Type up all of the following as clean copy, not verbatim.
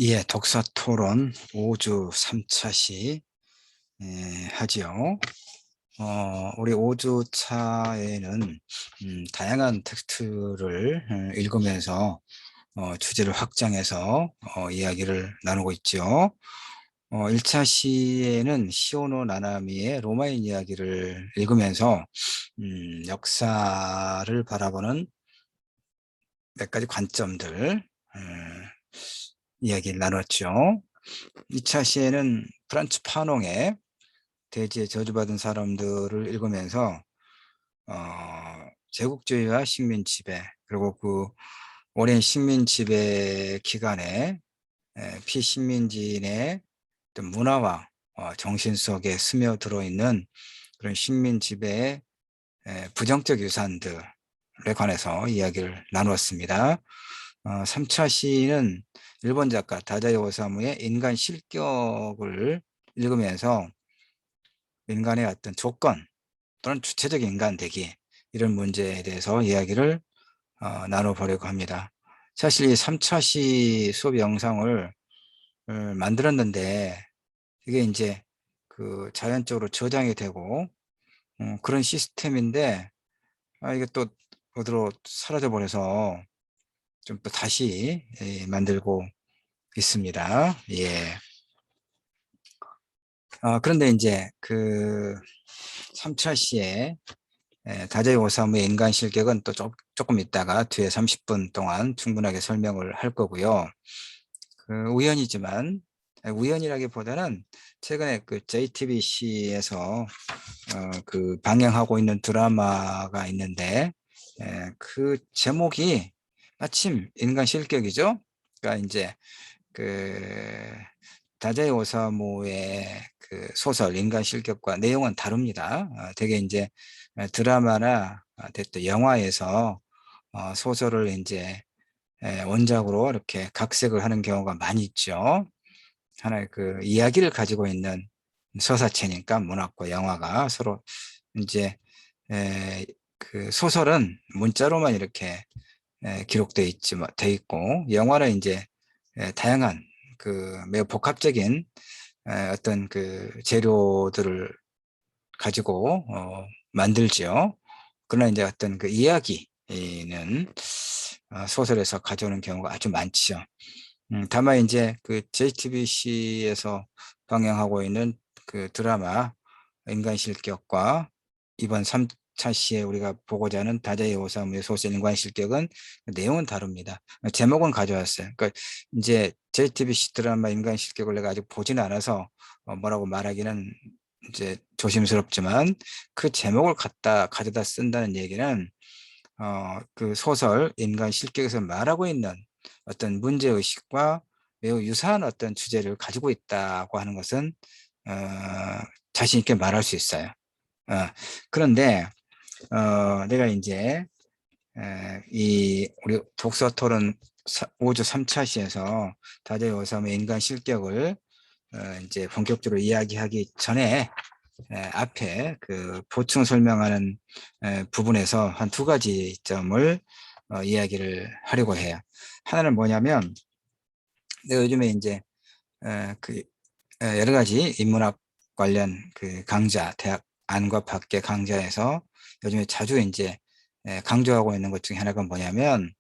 예, 독서 토론 5주 3차시 하지요. 우리 5주 차에는 다양한 텍스트를 읽으면서 주제를 확장해서 이야기를 나누고 있죠. 1차 시에는 시오노 나나미의 로마인 이야기를 읽으면서 역사를 바라보는 몇 가지 관점들 이야기를 나눴죠. 2차 시에는 프란츠 파농의 대지에 저주받은 사람들을 읽으면서 어, 제국주의와 식민 지배, 그리고 그 오랜 식민 지배 기간에 피식민지인의 어떤 문화와 정신 속에 스며들어 있는 그런 식민 지배의 부정적 유산들에 관해서 이야기를 나누었습니다. 3차 시는 일본 작가 다자이 오사무의 인간 실격을 읽으면서 인간의 어떤 조건 또는 주체적 인간 되기, 이런 문제에 대해서 이야기를 나눠보려고 합니다. 사실 이 3차 시 수업 영상을 만들었는데 이게 이제 그 자연적으로 저장이 되고 그런 시스템인데 이게 또 어디로 사라져 버려서 좀 또 다시 만들고 있습니다. 예. 그런데 이제 그 3차 시에 다자이 오사무의 인간 실격은 또 조금 있다가 뒤에 30분 동안 충분하게 설명을 할 거고요. 그 우연이지만, 우연이라기보다는 최근에 그 JTBC에서 그 방영하고 있는 드라마가 있는데 그 제목이 마침 인간 실격이죠. 그러니까 이제 그 다자이 오사무의 그 소설 인간 실격과 내용은 다릅니다. 되게 이제 드라마나 또 영화에서 소설을 이제 원작으로 이렇게 각색을 하는 경우가 많이 있죠. 하나의 그 이야기를 가지고 있는 서사체니까 문학과 영화가 서로 이제 그 소설은 문자로만 이렇게 기록돼 있지 돼 있고, 영화는 이제 다양한 그 매우 복합적인 어떤 그 재료들을 가지고 만들죠. 그러나 이제 어떤 그 이야기는 소설에서 가져오는 경우가 아주 많죠. 다만 이제 그 JTBC에서 방영하고 있는 그 드라마 인간 실격과 이번 3차 시에 우리가 보고자 하는 다자이 오사무의 소설 인간 실격은 내용은 다릅니다. 제목은 가져왔어요. 그러니까 이제 JTBC 드라마 인간 실격을 내가 아직 보지는 않아서 뭐라고 말하기는 이제 조심스럽지만, 그 제목을 가져다 쓴다는 얘기는 그 소설 인간 실격에서 말하고 있는 어떤 문제의식과 매우 유사한 어떤 주제를 가지고 있다고 하는 것은 어, 자신 있게 말할 수 있어요. 어, 그런데 내가 이제 이 우리 독서 토론 5주 3차 시에서 다자이 오사무의 인간 실격을 이제 본격적으로 이야기하기 전에 앞에 그 보충 설명하는 부분에서 한 두 가지 점을 이야기를 하려고 해요. 하나는 뭐냐면, 내가 요즘에 이제 그 여러 가지 인문학 관련 그 강좌, 대학 안과 밖의 강좌에서 요즘에 자주 이제 강조하고 있는 것 중에 하나가 뭐냐면,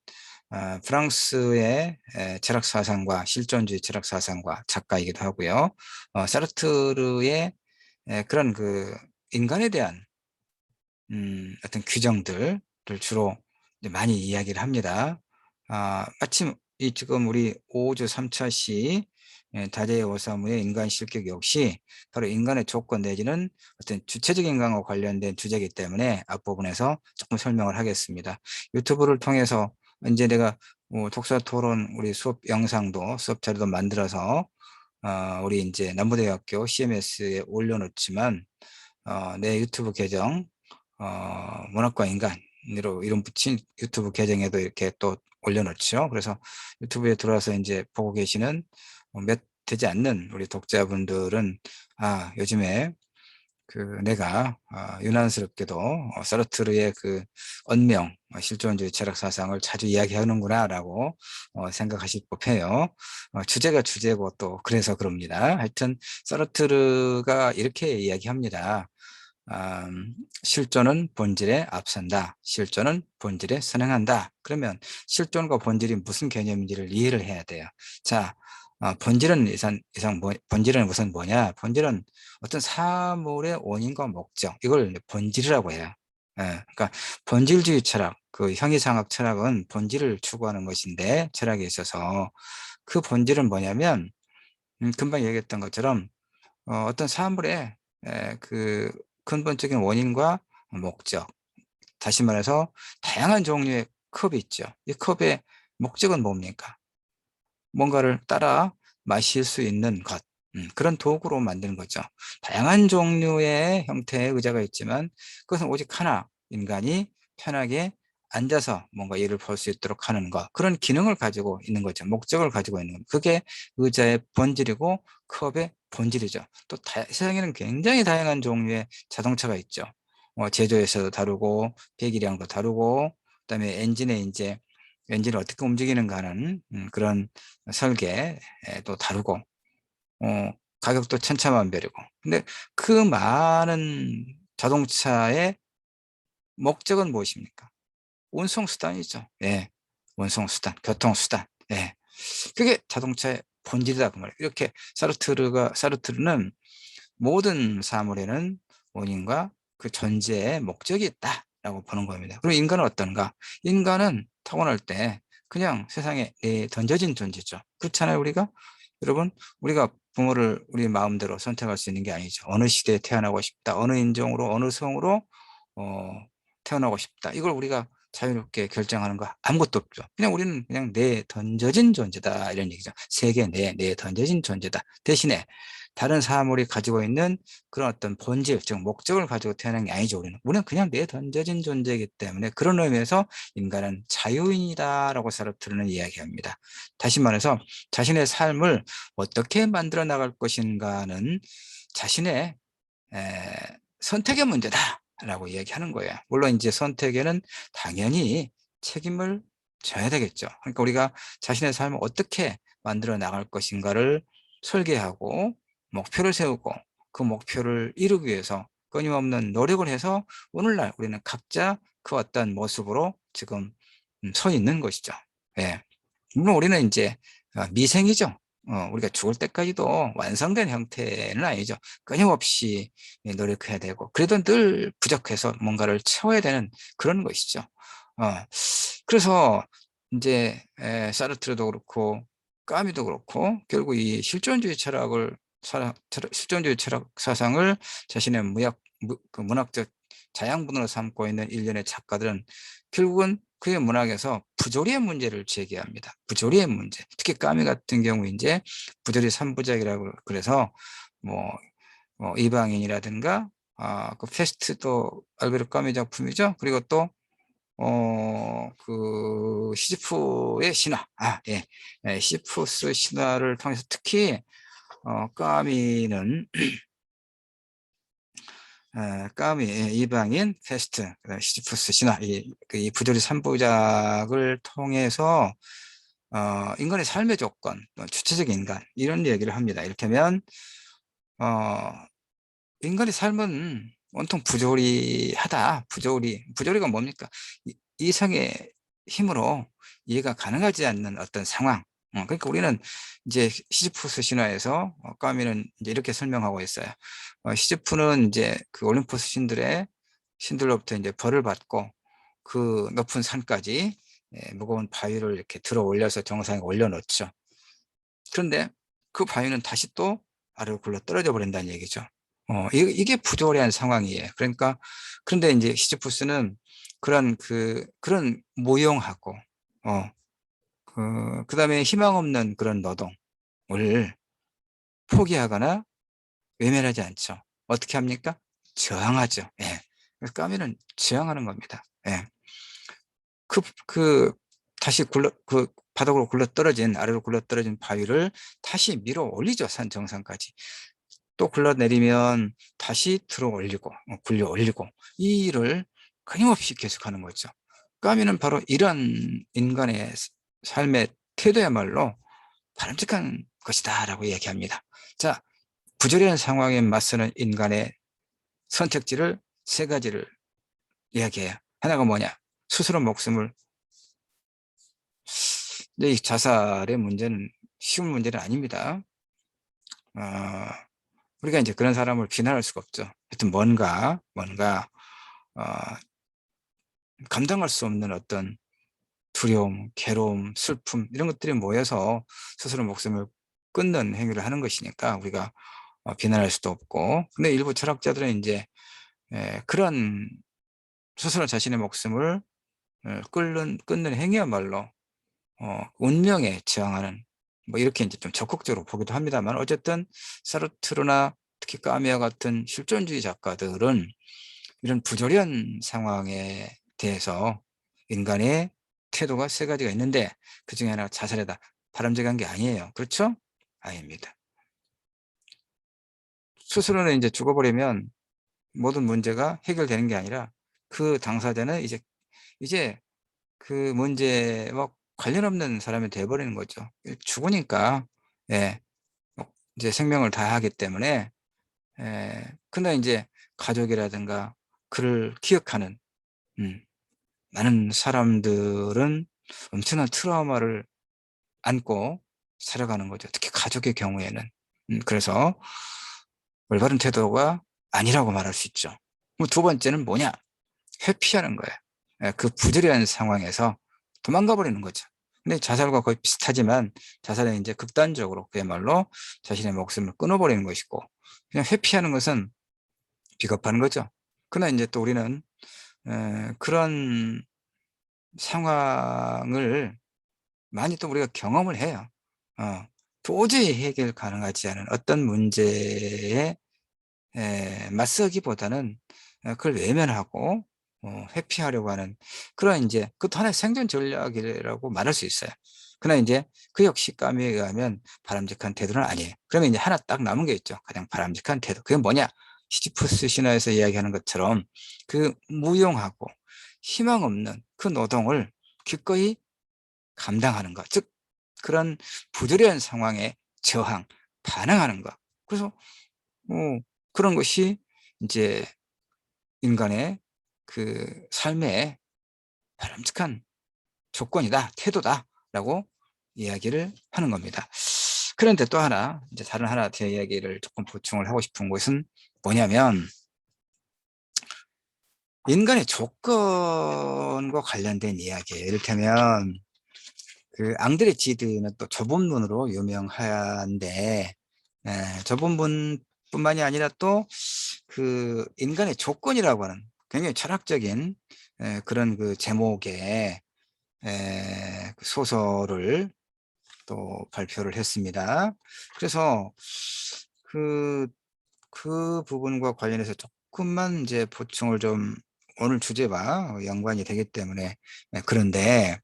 프랑스의 철학 사상과 실존주의 철학 사상과 작가이기도 하고요. 사르트르의 그런 그 인간에 대한 어떤 규정들을 주로 이제 많이 이야기를 합니다. 마침 이 지금 우리 5주 3차 시 다제이 오사무의 인간 실격 역시 바로 인간의 조건 내지는 어떤 주체적 인간과 관련된 주제이기 때문에 앞부분에서 조금 설명을 하겠습니다. 유튜브를 통해서 이제 내가 독서 토론 우리 수업 영상도 수업 자료도 만들어서 우리 이제 남부대학교 CMS에 올려놓지만 내 유튜브 계정 문학과 인간으로 이름 붙인 유튜브 계정에도 이렇게 또 올려놓죠. 그래서 유튜브에 들어와서 이제 보고 계시는 몇 되지 않는 우리 독자분들은 요즘에 내가 유난스럽게도 사르트르의 그 언명, 실존주의 철학 사상을 자주 이야기하는구나라고 생각하실 법해요. 주제가 주제고 또 그래서 그럽니다. 하여튼 사르트르가 이렇게 이야기합니다. 실존은 본질에 앞선다. 실존은 본질에 선행한다. 그러면 실존과 본질이 무슨 개념인지를 이해를 해야 돼요. 자, 본질은 본질은 우선 뭐냐? 본질은 어떤 사물의 원인과 목적, 이걸 본질이라고 해요. 예, 그러니까 본질주의 철학, 그 형이상학 철학은 본질을 추구하는 것인데, 철학에 있어서 그 본질은 뭐냐면, 금방 얘기했던 것처럼 어떤 사물의 그 근본적인 원인과 목적, 다시 말해서 다양한 종류의 컵이 있죠. 이 컵의 목적은 뭡니까? 뭔가를 따라 마실 수 있는 것, 그런 도구로 만드는 거죠. 다양한 종류의 형태의 의자가 있지만 그것은 오직 하나, 인간이 편하게 앉아서 뭔가 일을 볼 수 있도록 하는 것, 그런 기능을 가지고 있는 거죠. 목적을 가지고 있는 것. 그게 의자의 본질이고 컵의 본질이죠. 또 세상에는 굉장히 다양한 종류의 자동차가 있죠. 제조에서도 다르고 배기량도 다르고, 그다음에 엔진을 어떻게 움직이는가 하는 그런 설계도 다르고, 가격도 천차만별이고. 근데 그 많은 자동차의 목적은 무엇입니까? 운송수단이죠. 예. 운송수단, 교통수단. 예. 그게 자동차의 본질이다. 그 말이에요. 이렇게 사르트르는 모든 사물에는 원인과 그 존재의 목적이 있다라고 보는 겁니다. 그럼 인간은 어떤가? 인간은 타고날 때 그냥 세상에 던져진 존재죠. 그렇잖아요, 우리가? 여러분, 우리가 부모를 우리 마음대로 선택할 수 있는 게 아니죠. 어느 시대에 태어나고 싶다, 어느 인종으로, 어느 성으로 태어나고 싶다. 이걸 우리가 자유롭게 결정하는 거 아무것도 없죠. 그냥 우리는 그냥 내 던져진 존재다, 이런 얘기죠. 세계 내 던져진 존재다. 대신에 다른 사물이 가지고 있는 그런 어떤 본질, 즉 목적을 가지고 태어난 게 아니죠. 우리는 그냥 내 던져진 존재이기 때문에, 그런 의미에서 인간은 자유인이다라고 사르트르는 이야기합니다. 다시 말해서 자신의 삶을 어떻게 만들어 나갈 것인가는 자신의 선택의 문제다라고 이야기하는 거예요. 물론 이제 선택에는 당연히 책임을 져야 되겠죠. 그러니까 우리가 자신의 삶을 어떻게 만들어 나갈 것인가를 설계하고 목표를 세우고, 그 목표를 이루기 위해서 끊임없는 노력을 해서 오늘날 우리는 각자 그 어떤 모습으로 지금 서 있는 것이죠. 예. 물론 우리는 이제 미생이죠. 우리가 죽을 때까지도 완성된 형태는 아니죠. 끊임없이 노력해야 되고, 그래도 늘 부족해서 뭔가를 채워야 되는 그런 것이죠. 그래서 이제 사르트르도 그렇고 까미도 그렇고 결국 이 실존주의 철학 사상을 자신의 그 문학적 자양분으로 삼고 있는 일련의 작가들은 결국은 그의 문학에서 부조리의 문제를 제기합니다. 부조리의 문제. 특히 까미 같은 경우 이제 부조리 3부작이라고 그래서 뭐, 이방인이라든가 그 페스트도 알베르 까미 작품이죠. 그리고 또 그 시지프의 신화, 예, 시지프스 신화를 통해서 특히 까미는 이방인, 페스트, 시지프스 신화, 이 부조리 3부작을 통해서 인간의 삶의 조건, 주체적 인간, 이런 얘기를 합니다. 이를테면 어, 인간의 삶은 온통 부조리하다. 부조리가 뭡니까? 이성의 힘으로 이해가 가능하지 않는 어떤 상황. 그러니까 우리는 이제 시지프스 신화에서 까미는 이제 이렇게 설명하고 있어요. 시지프는 이제 그 올림포스 신들로부터 이제 벌을 받고 그 높은 산까지 무거운 바위를 이렇게 들어 올려서 정상에 올려놓죠. 그런데 그 바위는 다시 또 아래로 굴러 떨어져 버린다는 얘기죠. 이게 부조리한 상황이에요. 그러니까, 그런데 이제 시지프스는 그런 무용하고, 그다음에 희망 없는 그런 노동을 포기하거나 외면하지 않죠. 어떻게 합니까? 저항하죠. 예. 그래서 까미는 저항하는 겁니다. 예. 그, 다시 바닥으로 아래로 굴러 떨어진 바위를 다시 밀어 올리죠. 산 정상까지. 또 굴러내리면 다시 들어 올리고 굴려 올리고 이 일을 끊임없이 계속하는 거죠. 까미는 바로 이런 인간의 삶의 태도야말로 바람직한 것이다 라고 얘기합니다. 자, 부조리한 상황에 맞서는 인간의 선택지를 세 가지를 이야기해요. 하나가 뭐냐? 스스로 목숨을, 이 자살의 문제는 쉬운 문제는 아닙니다. 우리가 이제 그런 사람을 비난할 수가 없죠. 하여튼 뭔가 어, 감당할 수 없는 어떤 두려움, 괴로움, 슬픔 이런 것들이 모여서 스스로 목숨을 끊는 행위를 하는 것이니까 우리가 비난할 수도 없고, 근데 일부 철학자들은 이제 그런 스스로 자신의 목숨을 끊는 행위야말로 운명에 저항하는, 뭐 이렇게 이제 좀 적극적으로 보기도 합니다만, 어쨌든 사르트르나 특히 까미와 같은 실존주의 작가들은 이런 부조리한 상황에 대해서 인간의 태도가 세 가지가 있는데 그 중에 하나가 자살이다. 바람직한 게 아니에요. 그렇죠? 아닙니다. 스스로는 이제 죽어버리면 모든 문제가 해결되는 게 아니라 그 당사자는 이제 그 문제와 관련 없는 사람이 돼버리는 거죠. 죽으니까, 예, 이제 생명을 다하기 때문에, 근데 이제 가족이라든가 그를 기억하는, 많은 사람들은 엄청난 트라우마를 안고 살아가는 거죠. 특히 가족의 경우에는. 그래서 올바른 태도가 아니라고 말할 수 있죠. 두 번째는 뭐냐? 회피하는 거예요. 그 부조리한 상황에서 도망가 버리는 거죠. 근데 자살과 거의 비슷하지만 자살은 이제 극단적으로 그야말로 자신의 목숨을 끊어버리는 것이고, 그냥 회피하는 것은 비겁한 거죠. 그러나 이제 또 우리는 그런 상황을 많이 또 우리가 경험을 해요. 도저히 해결 가능하지 않은 어떤 문제에 맞서기보다는 그걸 외면하고 회피하려고 하는 그런, 이제 그것도 하나의 생존 전략이라고 말할 수 있어요. 그러나 이제 그 역시 까미에 의하면 바람직한 태도는 아니에요. 그러면 이제 하나 딱 남은 게 있죠. 가장 바람직한 태도. 그게 뭐냐? 시지프스 신화에서 이야기하는 것처럼 그 무용하고 희망 없는 그 노동을 기꺼이 감당하는 것. 즉 그런 부조리한 상황에 저항, 반항하는 것. 그래서 그런 것이 이제 인간의 그 삶의 바람직한 조건이다, 태도다라고 이야기를 하는 겁니다. 그런데 또 하나, 이제 다른 하나 제 이야기를 조금 보충을 하고 싶은 것은 뭐냐면, 인간의 조건과 관련된 이야기예요. 이를테면 그 앙드레 지드는 또 좁은 문으로 유명한데, 좁은 문뿐만이 아니라 또 그 인간의 조건이라고 하는 굉장히 철학적인 그런 그 제목의 그 소설을 또 발표를 했습니다. 그래서 그, 그 부분과 관련해서 조금만 이제 보충을 좀, 오늘 주제와 연관이 되기 때문에 그런데,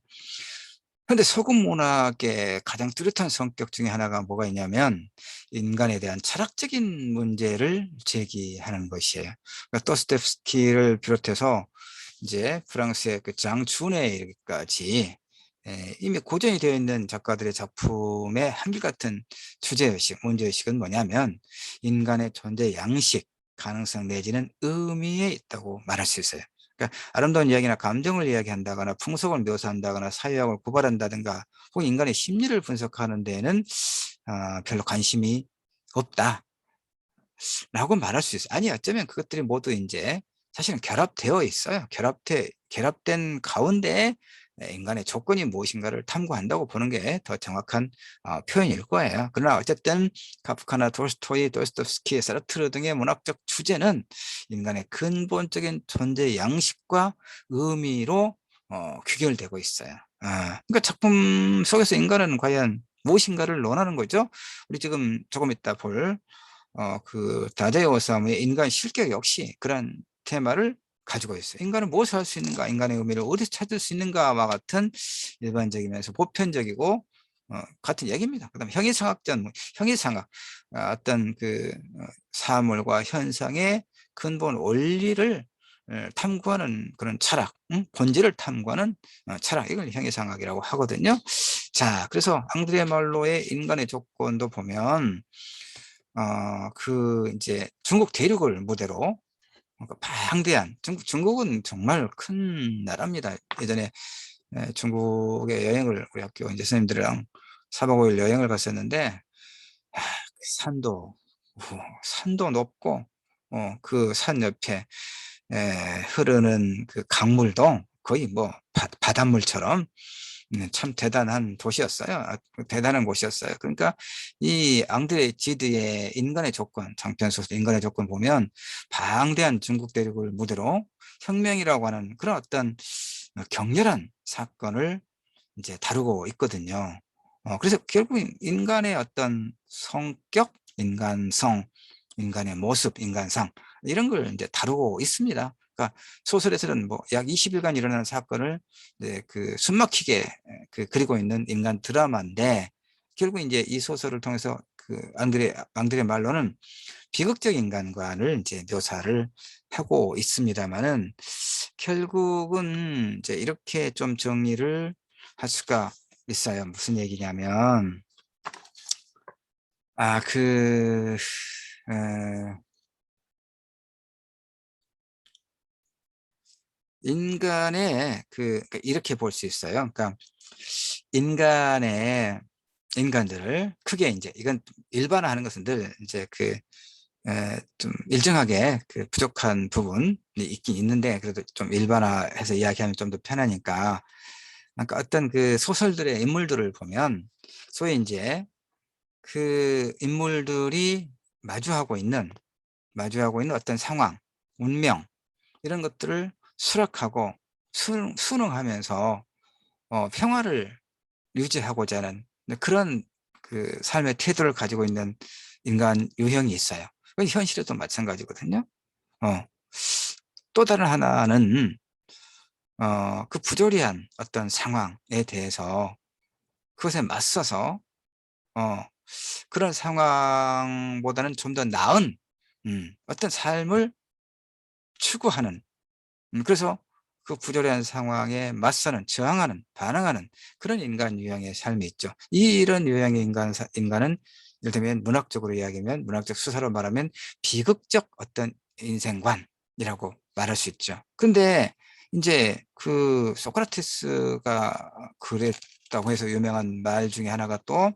근데 소금 문학의 가장 뚜렷한 성격 중에 하나가 뭐가 있냐면 인간에 대한 철학적인 문제를 제기하는 것이에요. 그러니까 도스토옙스키를 비롯해서 이제 프랑스의 그 장춘에까지 이미 고전이 되어 있는 작가들의 작품의 한결같은 주제의식, 문제의식은 뭐냐면 인간의 존재 양식, 가능성 내지는 의미에 있다고 말할 수 있어요. 그러니까 아름다운 이야기나 감정을 이야기한다거나 풍속을 묘사한다거나 사회학을 고발한다든가 혹은 인간의 심리를 분석하는 데에는 별로 관심이 없다 라고 말할 수 있어요. 아니, 어쩌면 그것들이 모두 이제 사실은 결합되어 있어요. 결합된 가운데 인간의 조건이 무엇인가를 탐구한다고 보는 게 더 정확한 표현일 거예요. 그러나 어쨌든 카프카나 톨스토이, 도스토옙스키, 사르트르 등의 문학적 주제는 인간의 근본적인 존재 양식과 의미로 귀결되고 있어요. 그러니까 작품 속에서 인간은 과연 무엇인가를 논하는 거죠. 우리 지금 조금 이따 볼 그 다자이 오사무의 인간 실격 역시 그런 테마를 가지고 있어요. 인간은 무엇을 할 수 있는가, 인간의 의미를 어디서 찾을 수 있는가와 같은 일반적이면서 보편적이고 같은 얘기입니다. 그다음에 형이상학전, 형이상학, 어떤 그 사물과 현상의 근본 원리를 탐구하는 그런 철학, 본질을 탐구하는 철학, 이걸 형이상학이라고 하거든요. 자, 그래서 앙드레 말로의 인간의 조건도 보면 그 이제 중국 대륙을 무대로, 그러니까 방대한 중국은 정말 큰 나라입니다. 예전에 중국에 여행을 우리 학교 이제 선생님들이랑 4박 5일 여행을 갔었는데, 산도 산도 높고 그 산 옆에 흐르는 그 강물도 거의 뭐 바닷물처럼 참 대단한 도시였어요. 대단한 곳이었어요. 그러니까 이 앙드레 지드의 인간의 조건, 장편 소설 인간의 조건 보면 방대한 중국 대륙을 무대로 혁명이라고 하는 그런 어떤 격렬한 사건을 이제 다루고 있거든요. 그래서 결국 인간의 어떤 성격, 인간성, 인간의 모습, 인간상, 이런 걸 이제 다루고 있습니다. 그러니까 소설에서는 뭐 약 20일간 일어나는 사건을 이제 그 숨막히게 그리고 있는 인간 드라마인데, 결국 이제 이 소설을 통해서 그 앙드레 말로는 비극적 인간관을 이제 묘사를 하고 있습니다만은, 결국은 이제 이렇게 좀 정리를 할 수가 있어요. 무슨 얘기냐면, 아, 어, 인간의 그러니까 이렇게 볼 수 있어요. 그러니까 인간의 인간들을 크게 이제 이건 일반화하는 것은 늘 이제 좀 일정하게 그 부족한 부분이 있긴 있는데, 그래도 좀 일반화해서 이야기하면 좀 더 편하니까, 그러니까 어떤 그 소설들의 인물들을 보면 소위 이제 그 인물들이 마주하고 있는 어떤 상황, 운명, 이런 것들을 수락하고 순응하면서 평화를 유지하고자 하는 그런 그 삶의 태도를 가지고 있는 인간 유형이 있어요. 그건 현실에도 마찬가지거든요. 어, 또 다른 하나는 그 부조리한 어떤 상황에 대해서 그것에 맞서서 어, 그런 상황보다는 좀 더 나은 어떤 삶을 추구하는, 그래서 그 부조리한 상황에 맞서는, 저항하는, 반항하는 그런 인간 유형의 삶이 있죠. 이런 유형의 인간은 이를테면 문학적으로 이야기하면, 문학적 수사로 말하면 비극적 어떤 인생관이라고 말할 수 있죠. 근데 이제 그 소크라테스가 그랬다고 해서 유명한 말 중에 하나가 또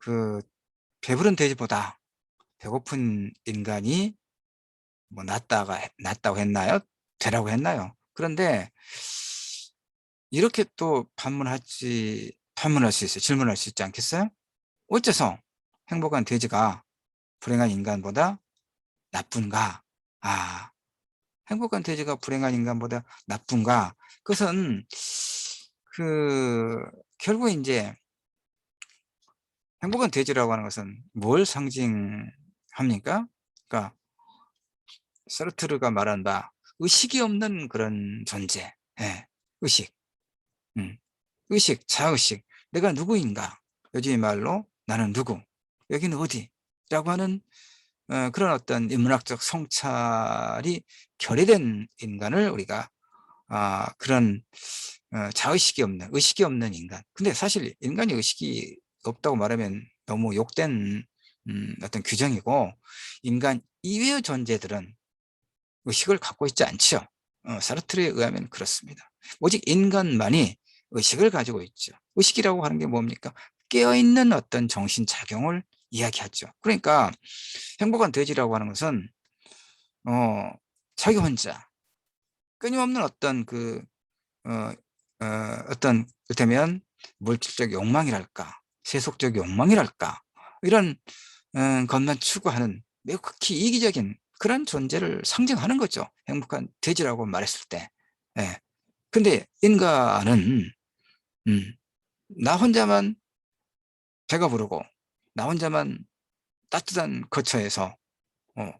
그 배부른 돼지보다 배고픈 인간이 뭐 낫다고 했나요? 되라고 했나요? 그런데 이렇게 또 반문할 수 있어요. 질문할 수 있지 않겠어요? 어째서 행복한 돼지가 불행한 인간보다 나쁜가? 아, 행복한 돼지가 불행한 인간보다 나쁜가? 그것은 그 결국 이제 행복한 돼지라고 하는 것은 뭘 상징합니까? 그러니까 사르트르가 말한 바 의식이 없는 그런 존재. 예, 의식. 음. 의식, 자의식. 내가 누구인가? 요즘 말로 나는 누구? 여기는 어디? 라고 하는 그런 어떤 인문학적 성찰이 결여된 인간을 우리가 그런 자의식이 없는, 의식이 없는 인간. 근데 사실 인간이 의식이 없다고 말하면 너무 욕된 어떤 규정이고, 인간 이외의 존재들은 의식을 갖고 있지 않죠. 사르트르에 의하면 그렇습니다. 오직 인간만이 의식을 가지고 있죠. 의식이라고 하는 게 뭡니까? 깨어있는 어떤 정신작용을 이야기하죠. 그러니까 행복한 돼지라고 하는 것은 어, 자기 혼자 끊임없는 어떤 어, 어떤 이를테면 물질적 욕망이랄까, 세속적 욕망이랄까, 이런 것만 추구하는 매우 극히 이기적인 그런 존재를 상징하는 거죠. 행복한 돼지라고 말했을 때. 예. 근데 인간은 음, 나 혼자만 배가 부르고 나 혼자만 따뜻한 거처에서 어,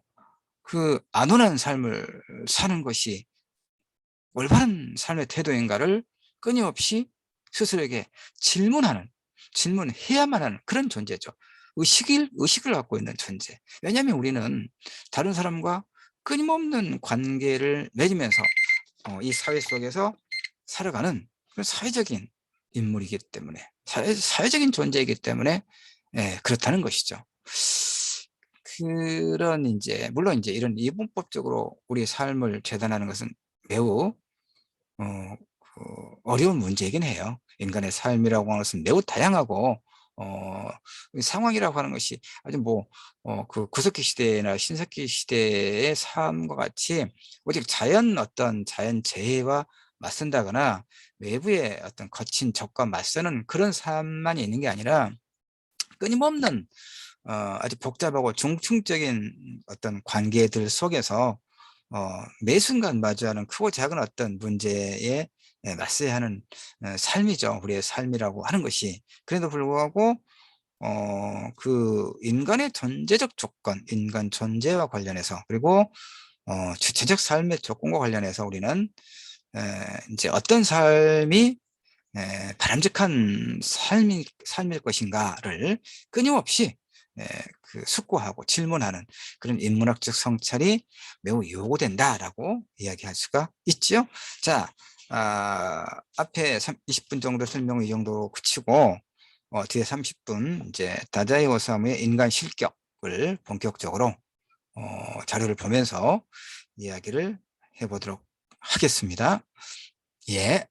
그 안온한 삶을 사는 것이 올바른 삶의 태도인가를 끊임없이 스스로에게 질문하는, 질문해야만 하는 그런 존재죠. 의식을 갖고 있는 존재. 왜냐하면 우리는 다른 사람과 끊임없는 관계를 맺으면서 이 사회 속에서 살아가는 그런 사회적인 인물이기 때문에, 사회적인 존재이기 때문에, 예, 그렇다는 것이죠. 그런 이제 물론 이제 이런 이분법적으로 우리의 삶을 재단하는 것은 매우 어려운 문제이긴 해요. 인간의 삶이라고 하는 것은 매우 다양하고 상황이라고 하는 것이 아주 그 구석기 시대나 신석기 시대의 삶과 같이 오직 어떤 자연 재해와 맞선다거나 외부의 어떤 거친 적과 맞서는 그런 삶만이 있는 게 아니라 끊임없는 아주 복잡하고 중층적인 어떤 관계들 속에서 매 순간 마주하는 크고 작은 어떤 문제에 맞서야 하는 삶이죠. 우리의 삶이라고 하는 것이. 그래도 불구하고 그 인간의 존재적 조건, 인간 존재와 관련해서, 그리고 주체적 삶의 조건과 관련해서 우리는 이제 어떤 삶이 바람직한 삶일 것인가를 끊임없이 숙고하고 질문하는 그런 인문학적 성찰이 매우 요구된다라고 이야기할 수가 있죠. 자, 앞에 20분 정도 설명을 이 정도로 그치고 뒤에 30분 이제 다자이 오사무의 인간 실격을 본격적으로 자료를 보면서 이야기를 해보도록 하겠습니다. 예.